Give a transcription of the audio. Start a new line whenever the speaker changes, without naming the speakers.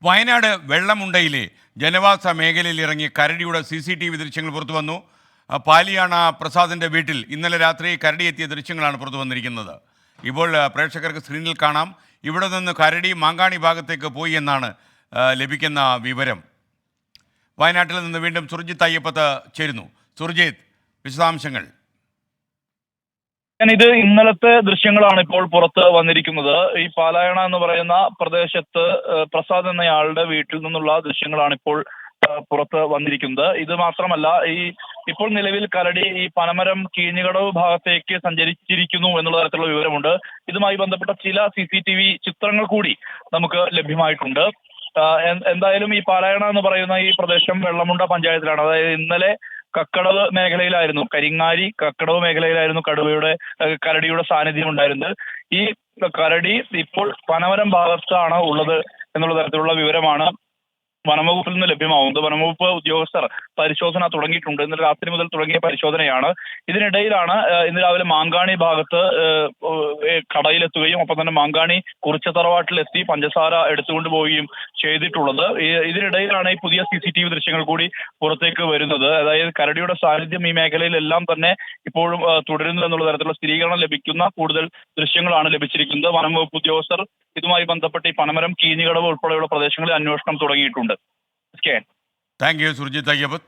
വയനാട് വെള്ളമുണ്ടയിലെ ജനവാസ മേഖലയിൽ ഇറങ്ങി കരടിയുടെ CCTV ദൃശ്യങ്ങൾ പുറത്തു വന്നു. പാലിയാണ പ്രസാദിന്റെ വീട്ടിൽ ഇന്നലെ രാത്രി കരടി എത്തിയ ദൃശ്യങ്ങളാണ് പുറത്തു വന്നിരിക്കുന്നത്. ഇപ്പോൾ പ്രേക്ഷകർക്ക് സ്ക്രീനിൽ കാണാം. ഇവിടെ നിന്ന് കരടി മാങ്കാണി ഭാഗത്തേക്ക് പോയി എന്നാണ് ലഭിക്കുന്ന വിവരം. വയനാട്ടിൽ നിന്ന് വീണ്ടും സുർജിത്ത് അയ്യപ്പത്ത് ചേരുന്നു. സുർജിത്ത്, വിശദാംശങ്ങൾ.
ഇത് ഇന്നലത്തെ ദൃശ്യങ്ങളാണ് ഇപ്പോൾ പുറത്ത് വന്നിരിക്കുന്നത്. ഈ പാലായണ എന്ന് പറയുന്ന പ്രദേശത്ത് പ്രസാദ് എന്നയാളുടെ വീട്ടിൽ നിന്നുള്ള ദൃശ്യങ്ങളാണ് ഇപ്പോൾ പുറത്ത് വന്നിരിക്കുന്നത്. ഇത് മാത്രമല്ല, ഇപ്പോൾ നിലവിൽ കരടി ഈ പനമരം കീഞ്ഞുകടവ് ഭാഗത്തേക്ക് സഞ്ചരിച്ചിരിക്കുന്നു എന്നുള്ള തരത്തിലുള്ള വിവരമുണ്ട്. ഇതുമായി ബന്ധപ്പെട്ട ചില CCTV ചിത്രങ്ങൾ കൂടി നമുക്ക് ലഭ്യമായിട്ടുണ്ട്. എന്തായാലും ഈ പാലായണ എന്ന് പറയുന്ന ഈ പ്രദേശം വെള്ളമുണ്ട പഞ്ചായത്തിലാണ്. അതായത് ഇന്നലെ കക്കടവ് മേഖലയിലായിരുന്നു, കരിങ്ങാരി കക്കടവ് മേഖലയിലായിരുന്നു കരടിയുടെ സാന്നിധ്യം ഉണ്ടായിരുന്നത്. ഈ കരടി ഇപ്പോൾ പനമരം ഭാഗത്താണ് ഉള്ളത് എന്നുള്ള തരത്തിലുള്ള വിവരമാണ് വനംവകുപ്പിൽ നിന്ന് ലഭ്യമാവുന്നത്. വനംവകുപ്പ് ഉദ്യോഗസ്ഥർ പരിശോധന തുടങ്ങിയിട്ടുണ്ട്. ഇന്നലെ രാത്രി മുതൽ തുടങ്ങിയ പരിശോധനയാണ്. ഇതിനിടയിലാണ് ഇന്ന് രാവിലെ മാങ്കാണി ഭാഗത്ത് കടയിലെത്തുകയും ഒപ്പം തന്നെ മാങ്കാണി കുറിച്ചത്തറവാട്ടിലെത്തി പഞ്ചസാര എടുത്തുകൊണ്ട് പോവുകയും ചെയ്തിട്ടുള്ളത്. ഇതിനിടയിലാണ് ഈ പുതിയ CCTV ദൃശ്യങ്ങൾ കൂടി പുറത്തേക്ക് വരുന്നത്. അതായത് കരടിയുടെ സാന്നിധ്യം ഈ മേഖലയിലെല്ലാം തന്നെ ഇപ്പോഴും തുടരുന്നു എന്നുള്ള തരത്തിലുള്ള സ്ഥിരീകരണം ലഭിക്കുന്ന കൂടുതൽ ദൃശ്യങ്ങളാണ് ലഭിച്ചിരിക്കുന്നത്. വനംവകുപ്പ് ഉദ്യോഗസ്ഥർ ഇതുമായി ബന്ധപ്പെട്ട് ഈ പനമരം കീഞ്ഞുകടവ് ഉൾപ്പെടെയുള്ള പ്രദേശങ്ങളിൽ അന്വേഷണം തുടങ്ങിയിട്ടുണ്ട്.
Thank you Surjit Ayyappath.